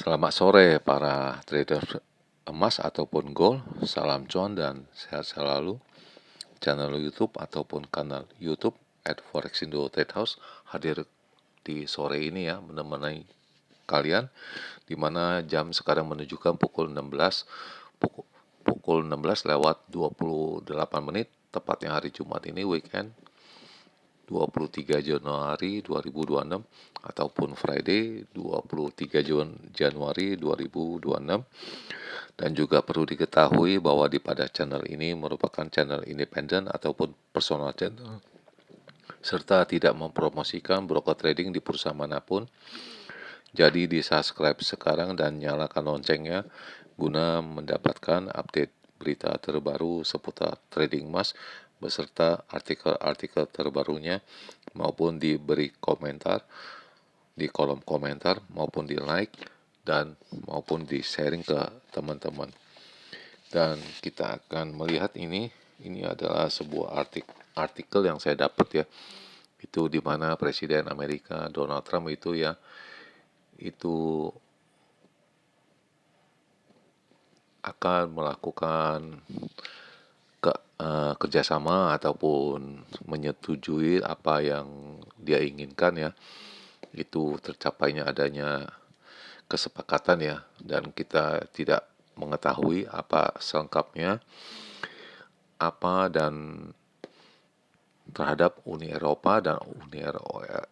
Selamat sore para trader emas ataupun gold. Salam cuan dan sehat selalu. Channel YouTube ataupun kanal YouTube @forexindo Trade House hadir di sore ini ya, menemani kalian di mana jam sekarang menunjukkan pukul 16 pukul 16 lewat 28 menit, tepatnya hari Jumat ini weekend 23 Januari 2026 ataupun Friday 23 Januari 2026. Dan juga perlu diketahui bahwa pada channel ini merupakan channel independen ataupun personal channel, serta tidak mempromosikan broker trading di perusahaan manapun. Jadi di subscribe sekarang dan nyalakan loncengnya guna mendapatkan update berita terbaru seputar trading emas beserta artikel-artikel terbarunya, maupun diberi komentar di kolom komentar, maupun di like, dan maupun di sharing ke teman-teman. Dan kita akan melihat ini adalah sebuah artikel yang saya dapat ya, itu di mana Presiden Amerika Donald Trump itu akan melakukan kerjasama ataupun menyetujui apa yang dia inginkan ya, itu tercapainya adanya kesepakatan ya, dan kita tidak mengetahui apa selengkapnya apa dan terhadap Uni Eropa, dan Uni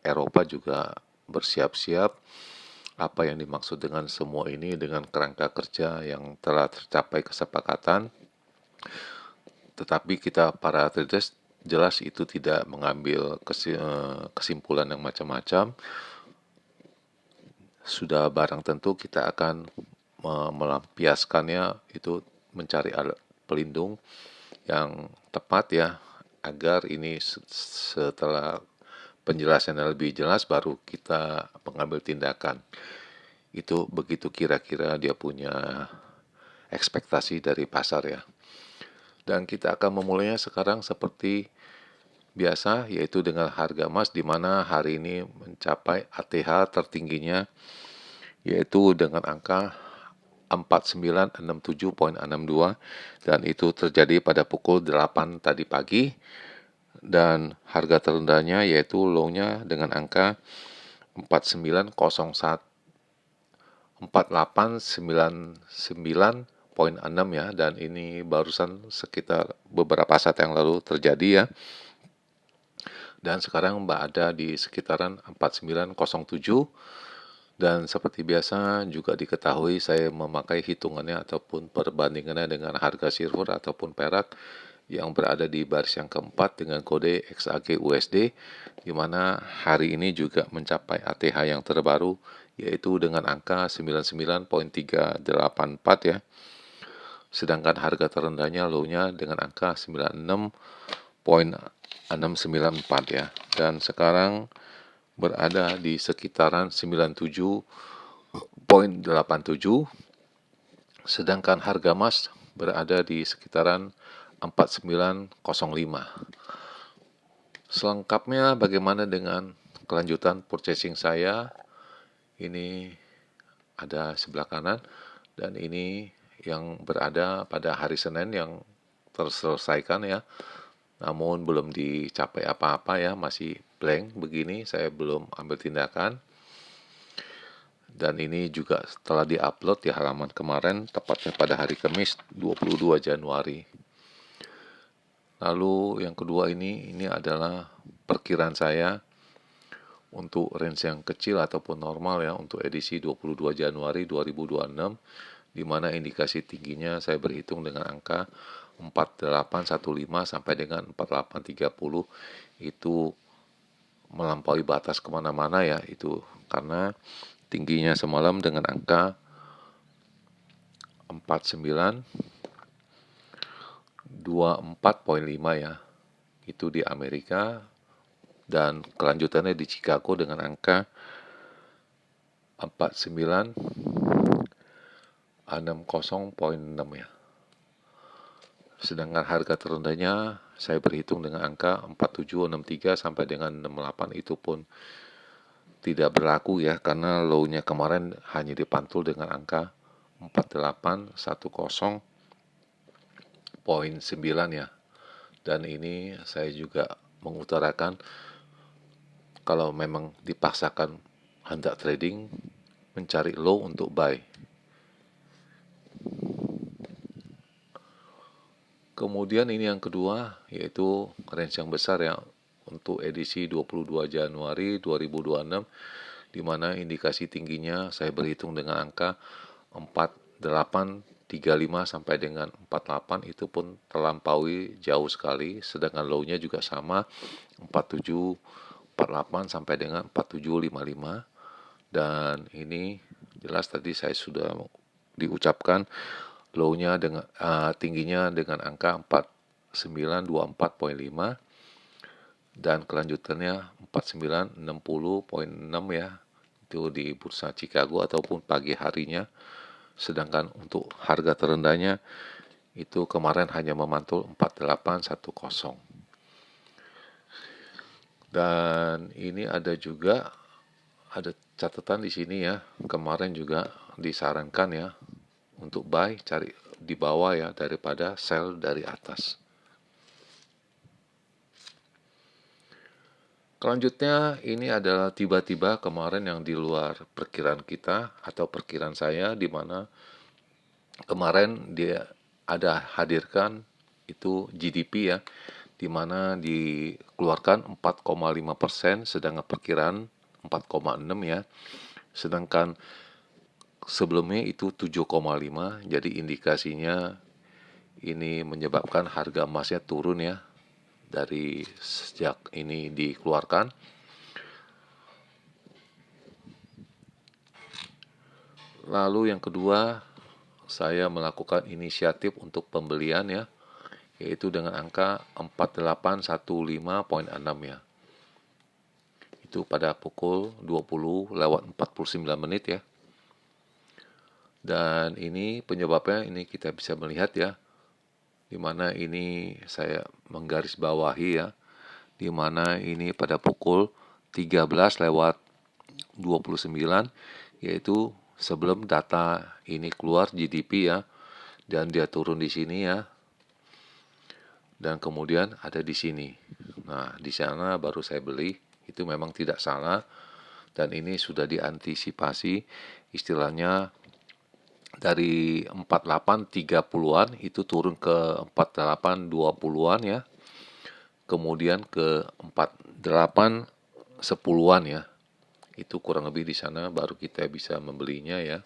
Eropa juga bersiap-siap apa yang dimaksud dengan semua ini dengan kerangka kerja yang telah tercapai kesepakatan. Tetapi kita para traders jelas itu tidak mengambil kesimpulan yang macam-macam. Sudah barang tentu kita akan melampiaskannya, itu mencari alat pelindung yang tepat ya, agar ini setelah penjelasan yang lebih jelas baru kita mengambil tindakan. Itu begitu kira-kira dia punya ekspektasi dari pasar ya. Dan kita akan memulainya sekarang seperti biasa, yaitu dengan harga emas di mana hari ini mencapai ATH tertingginya, yaitu dengan angka 4967.62, dan itu terjadi pada pukul 8 tadi pagi. Dan harga terendahnya yaitu low-nya dengan angka 4899.6 ya, dan ini barusan sekitar beberapa saat yang lalu terjadi ya. Dan sekarang ada di sekitaran 4907. Dan seperti biasa juga diketahui saya memakai hitungannya ataupun perbandingannya dengan harga silver ataupun perak yang berada di baris yang keempat dengan kode XAG USD, di mana hari ini juga mencapai ATH yang terbaru yaitu dengan angka 99.384 ya. Sedangkan harga terendahnya low-nya dengan angka 96.694 ya. Dan sekarang berada di sekitaran 97.87, sedangkan harga emas berada di sekitaran 4905. Selengkapnya bagaimana dengan kelanjutan purchasing saya? Ini ada sebelah kanan, dan ini yang berada pada hari Senin yang terselesaikan ya. Namun belum dicapai apa-apa ya, masih blank begini, saya belum ambil tindakan. Dan ini juga setelah diupload di halaman kemarin, tepatnya pada hari Kamis 22 Januari. Lalu yang kedua ini adalah perkiraan saya untuk range yang kecil ataupun normal ya, untuk edisi 22 Januari 2026, di mana indikasi tingginya saya berhitung dengan angka 4815 sampai dengan 4830. Itu melampaui batas kemana-mana ya, itu karena tingginya semalam dengan angka 4924.5 ya, itu di Amerika, dan kelanjutannya di Chicago dengan angka 4960.6 ya. Sedangkan harga terendahnya saya berhitung dengan angka 4763 sampai dengan 68, itu pun tidak berlaku ya, karena low-nya kemarin hanya dipantul dengan angka 4810.9 ya. Dan ini saya juga mengutarakan kalau memang dipaksakan hendak trading, mencari low untuk buy. Kemudian ini yang kedua, yaitu range yang besar ya, untuk edisi 22 Januari 2026, di mana indikasi tingginya saya berhitung dengan angka 4835 sampai dengan 48, itu pun terlampaui jauh sekali, sedangkan low-nya juga sama 4748 sampai dengan 4755. Dan ini jelas tadi saya sudah diucapkan low-nya dengan tingginya dengan angka 4924.5 dan kelanjutannya 4960.6 ya, itu di bursa Chicago ataupun pagi harinya. Sedangkan untuk harga terendahnya itu kemarin hanya memantul 4810. Dan ini ada catatan di sini ya, kemarin juga disarankan ya untuk buy cari di bawah ya daripada sell dari atas. Selanjutnya ini adalah tiba-tiba kemarin yang di luar perkiraan kita atau perkiraan saya, di mana kemarin dia ada hadirkan itu GDP ya, di mana dikeluarkan 4,5%, sedangkan perkiraan 4,6 ya. Sedangkan sebelumnya itu 7,5, jadi indikasinya ini menyebabkan harga emasnya turun ya dari sejak ini dikeluarkan. Lalu yang kedua, saya melakukan inisiatif untuk pembelian ya, yaitu dengan angka 4815.6 ya. Itu pada pukul 20:49 ya. Dan ini penyebabnya ini kita bisa melihat ya, di mana ini saya menggarisbawahi ya, di mana ini pada pukul 13:29, yaitu sebelum data ini keluar GDP ya, dan dia turun di sini ya, dan kemudian ada di sini. Nah, di sana baru saya beli, itu memang tidak salah, dan ini sudah diantisipasi, istilahnya dari 4830-an itu turun ke 4820-an ya, kemudian ke 4810-an ya. Itu kurang lebih di sana baru kita bisa membelinya ya.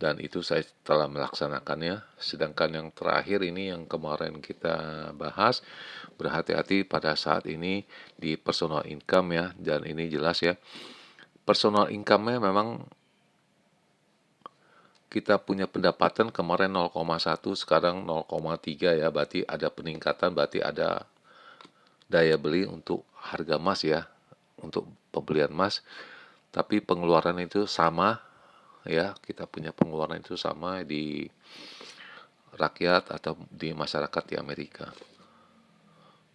Dan itu saya telah melaksanakannya. Sedangkan yang terakhir ini yang kemarin kita bahas, berhati-hati pada saat ini di personal income ya. Dan ini jelas ya, personal income-nya memang kita punya pendapatan kemarin 0,1, sekarang 0,3 ya, berarti ada peningkatan, berarti ada daya beli untuk harga emas ya, untuk pembelian emas. Tapi pengeluaran itu sama ya, kita punya pengeluaran itu sama di rakyat atau di masyarakat di Amerika.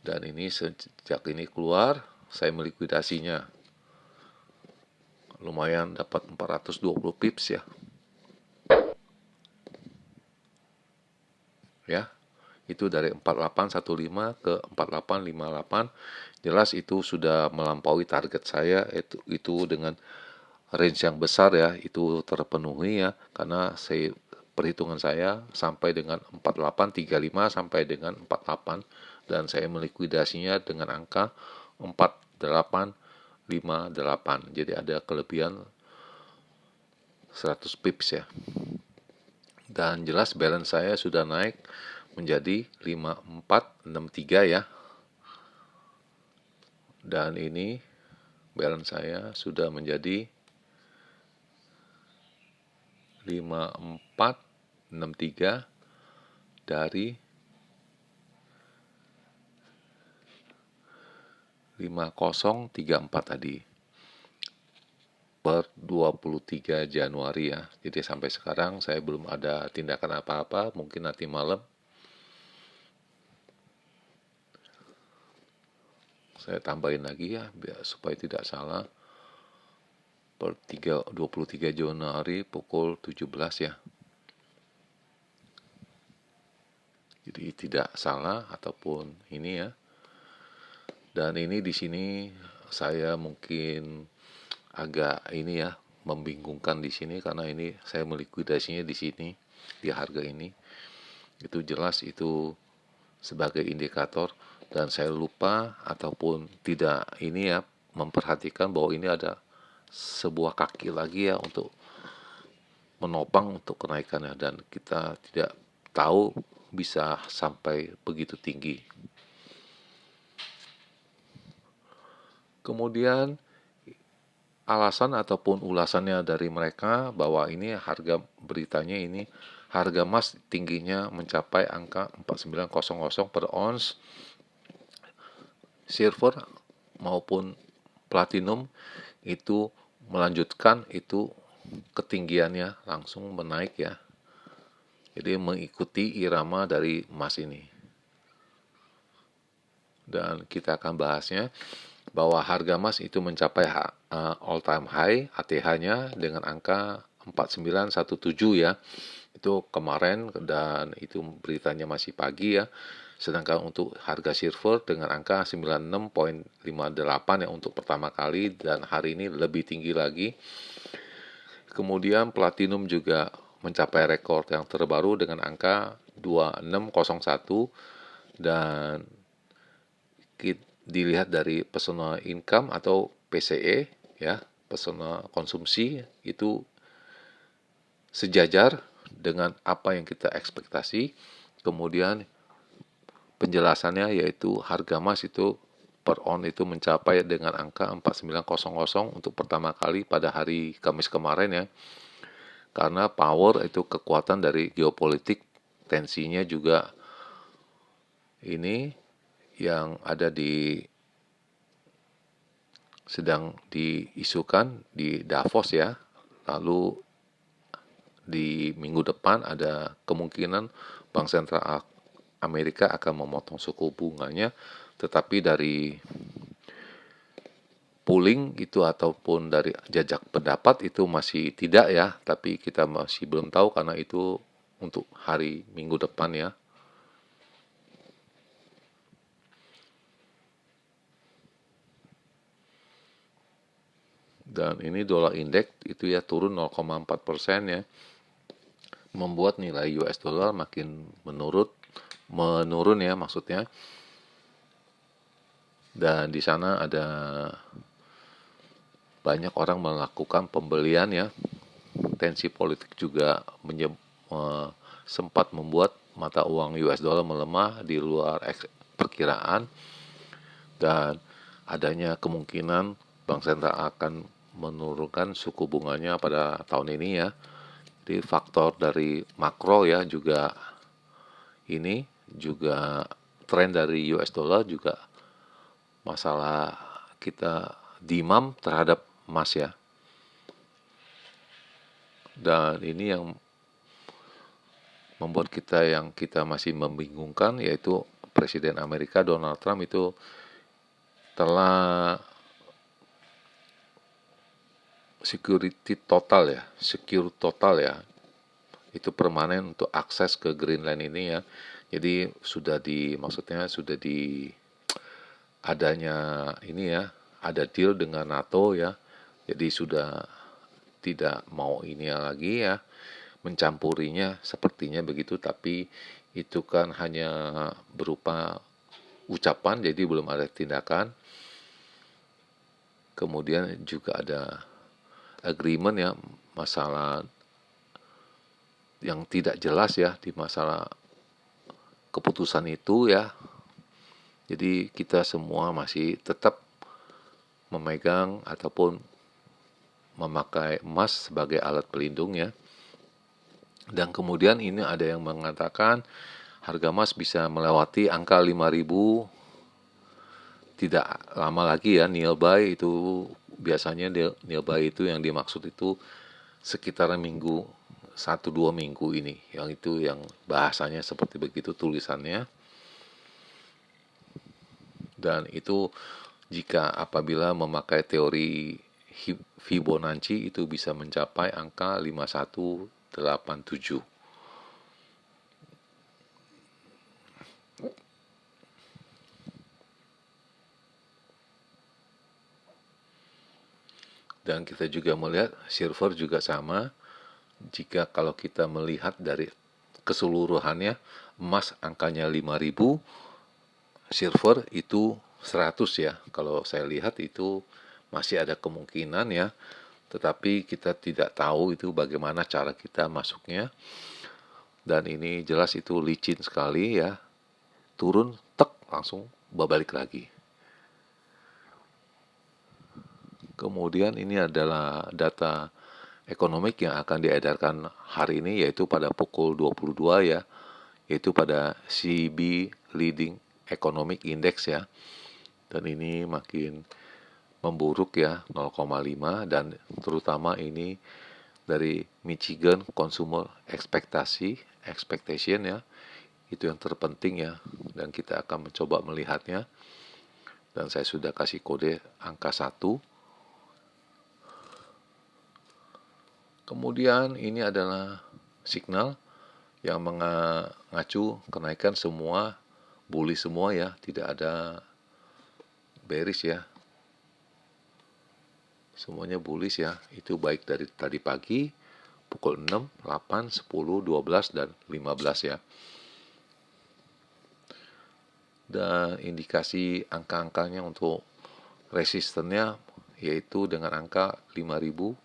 Dan ini sejak ini keluar, saya melikuidasinya. Lumayan dapat 420 pips ya. Ya, itu dari 4815 ke 4858. Jelas itu sudah melampaui target saya, itu dengan range yang besar ya, itu terpenuhi ya, karena perhitungan saya sampai dengan 4835 sampai dengan 48, dan saya melikuidasinya dengan angka 4858. Jadi ada kelebihan 100 pips ya. Dan jelas balance saya sudah naik menjadi 5463 ya. Dan ini balance saya sudah menjadi 5463 dari 5034 tadi per 23 Januari ya. Jadi sampai sekarang saya belum ada tindakan apa-apa, mungkin nanti malam Saya tambahin lagi ya biar supaya tidak salah. Per 23 Januari pukul 17 ya. Jadi tidak salah ataupun ini ya. Dan ini di sini saya mungkin agak ini ya membingungkan di sini karena ini saya melikuidasinya di sini di harga ini. Itu jelas itu sebagai indikator dan saya lupa ataupun tidak ini ya memperhatikan bahwa ini ada sebuah kaki lagi ya untuk menopang untuk kenaikannya dan kita tidak tahu bisa sampai begitu tinggi. Kemudian alasan ataupun ulasannya dari mereka bahwa ini harga beritanya ini harga emas tingginya mencapai angka 4900 per ons, silver maupun platinum itu melanjutkan itu ketinggiannya langsung menaik ya. Jadi mengikuti irama dari emas ini. Dan kita akan bahasnya bahwa harga emas itu mencapai all time high ATH-nya dengan angka 4917 ya. Itu kemarin dan itu beritanya masih pagi ya. Sedangkan untuk harga silver dengan angka 96,58 ya untuk pertama kali dan hari ini lebih tinggi lagi. Kemudian platinum juga mencapai rekor yang terbaru dengan angka 2601 dan dilihat dari personal income atau PCE ya, personal konsumsi itu sejajar dengan apa yang kita ekspektasi. Kemudian penjelasannya yaitu harga emas itu per on itu mencapai dengan angka 4900 untuk pertama kali pada hari Kamis kemarin ya. Karena power itu kekuatan dari geopolitik, tensinya juga ini yang ada sedang diisukan di Davos ya. Lalu di minggu depan ada kemungkinan Bank Sentral Amerika akan memotong suku bunganya, tetapi dari polling itu ataupun dari jajak pendapat itu masih tidak ya, tapi kita masih belum tahu karena itu untuk hari minggu depan ya. Dan ini dolar indeks itu ya turun 0,4% ya, membuat nilai US dollar makin menurun ya maksudnya. Dan di sana ada banyak orang melakukan pembelian ya. Tensi politik juga sempat membuat mata uang US dollar melemah di luar perkiraan dan adanya kemungkinan Bank Sentral akan menurunkan suku bunganya pada tahun ini ya. Jadi faktor dari makro ya juga ini juga tren dari US dollar juga masalah kita demand terhadap emas ya. Dan ini yang membuat kita masih membingungkan yaitu Presiden Amerika Donald Trump itu telah secure total ya. Itu permanen untuk akses ke Greenland ini ya. Jadi maksudnya sudah adanya ini ya, ada deal dengan NATO ya. Jadi sudah tidak mau ini lagi ya, mencampurinya sepertinya begitu, tapi itu kan hanya berupa ucapan jadi belum ada tindakan. Kemudian juga ada agreement ya, masalah yang tidak jelas ya di masalah keputusan itu ya. Jadi kita semua masih tetap memegang ataupun memakai emas sebagai alat pelindung ya. Dan kemudian ini ada yang mengatakan harga emas bisa melewati angka 5.000 tidak lama lagi ya. Nearby itu biasanya nearby itu yang dimaksud itu sekitar 1-2 minggu ini, yang itu yang bahasanya seperti begitu tulisannya. Dan itu jika apabila memakai teori Fibonacci itu bisa mencapai angka 5187. Dan kita juga melihat silver juga sama. Jika kalau kita melihat dari keseluruhannya, emas angkanya 5000, silver itu 100 ya. Kalau saya lihat itu masih ada kemungkinan ya. Tetapi kita tidak tahu itu bagaimana cara kita masuknya. Dan ini jelas itu licin sekali ya. Turun, tek, langsung berbalik lagi. Kemudian ini adalah data ekonomik yang akan diedarkan hari ini, yaitu pada pukul 22 ya, yaitu pada CB Leading Economic Index ya. Dan ini makin memburuk ya, 0,5, dan terutama ini dari Michigan Consumer Expectation ya. Itu yang terpenting ya, dan kita akan mencoba melihatnya. Dan saya sudah kasih kode angka 1. Kemudian ini adalah signal yang mengacu kenaikan semua, bullish semua ya, tidak ada bearish ya. Semuanya bullish ya, itu baik dari tadi pagi, pukul 6, 8, 10, 12, dan 15 ya. Dan indikasi angka-angkanya untuk resistennya yaitu dengan angka 5000,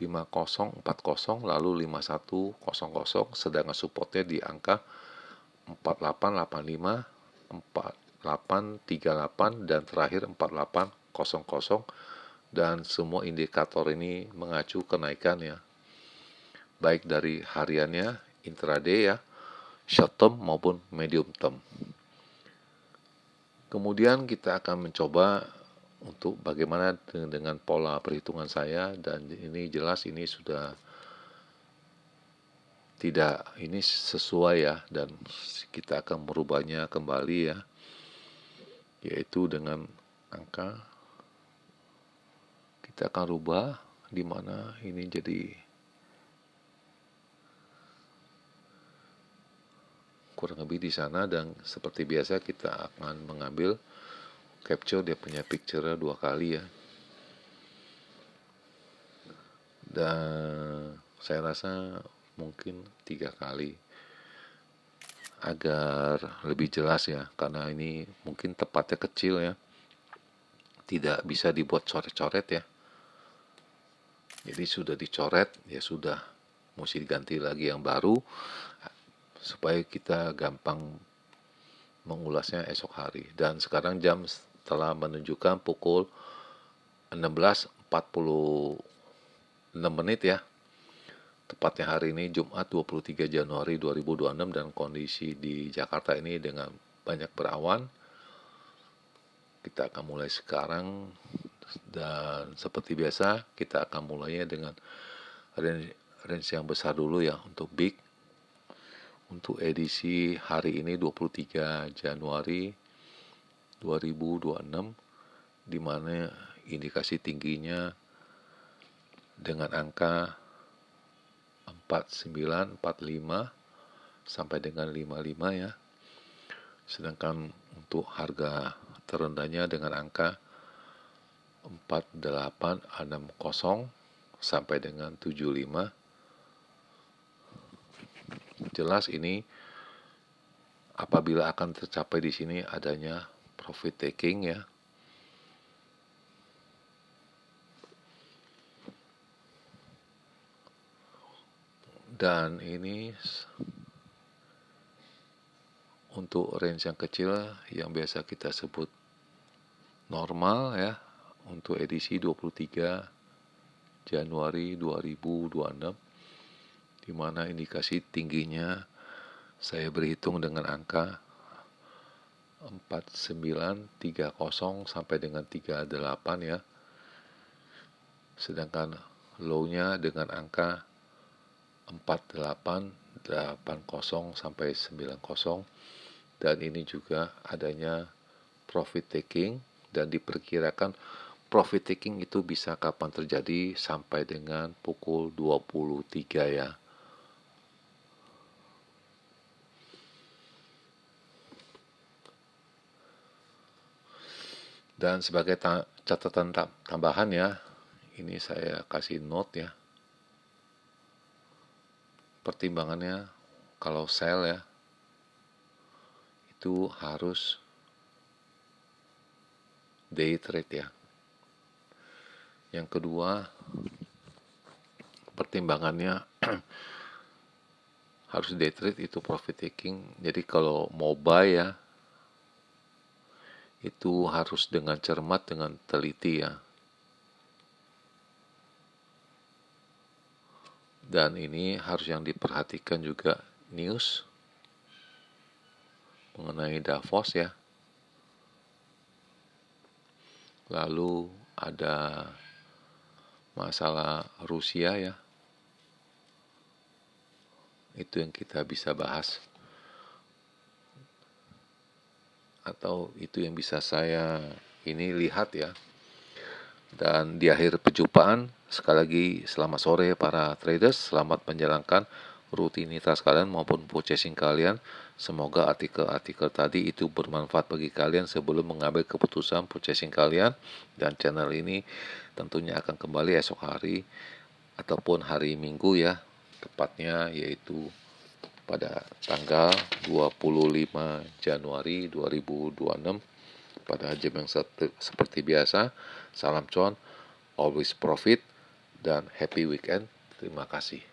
5040, lalu 5100, sedangkan supportnya di angka 4885, 4838, dan terakhir 4800, dan semua indikator ini mengacu kenaikan ya, baik dari hariannya, intraday ya, short term maupun medium term. Kemudian kita akan mencoba untuk bagaimana dengan pola perhitungan saya, dan ini jelas ini sudah tidak ini sesuai ya, dan kita akan merubahnya kembali ya, yaitu dengan angka kita akan rubah di mana ini jadi kurang lebih di sana, dan seperti biasa kita akan mengambil capture dia punya picture 2 kali ya. Dan saya rasa mungkin 3 kali agar lebih jelas ya, karena ini mungkin tepatnya kecil ya, tidak bisa dibuat coret-coret ya. Jadi sudah dicoret ya sudah, mesti diganti lagi yang baru supaya kita gampang mengulasnya esok hari. Dan sekarang jam telah menunjukkan pukul 16.46 ya. Tepatnya hari ini Jumat 23 Januari 2026, dan kondisi di Jakarta ini dengan banyak berawan. Kita akan mulai sekarang, dan seperti biasa kita akan mulainya dengan range yang besar dulu ya untuk big. Untuk edisi hari ini 23 Januari 2026, di mana indikasi tingginya dengan angka 4945 sampai dengan 55 ya. Sedangkan untuk harga terendahnya dengan angka 4860 sampai dengan 75. Jelas ini apabila akan tercapai di sini adanya profit taking ya. Dan ini untuk range yang kecil yang biasa kita sebut normal ya, untuk edisi 23 Januari 2026, di mana indikasi tingginya saya berhitung dengan angka 4930 sampai dengan 38 ya. Sedangkan low-nya dengan angka 4880 sampai 90, dan ini juga adanya profit taking dan diperkirakan profit taking itu bisa kapan terjadi sampai dengan pukul 23 ya. Dan sebagai catatan tambahan ya, ini saya kasih note ya. Pertimbangannya kalau sell ya, itu harus day trade ya. Yang kedua, pertimbangannya harus day trade itu profit taking. Jadi kalau mau buy ya, itu harus dengan cermat, dengan teliti ya. Dan ini harus yang diperhatikan juga news mengenai Davos ya. Lalu ada masalah Rusia ya. Itu yang kita bisa bahas. Atau itu yang bisa saya ini lihat ya. Dan di akhir perjumpaan, sekali lagi selamat sore para traders, selamat menjalankan rutinitas kalian maupun purchasing kalian. Semoga artikel-artikel tadi itu bermanfaat bagi kalian sebelum mengambil keputusan purchasing kalian. Dan channel ini tentunya akan kembali esok hari ataupun hari Minggu ya, tepatnya yaitu pada tanggal 25 Januari 2026 pada jam yang seperti biasa. Salam cuan, always profit, dan happy weekend. Terima kasih.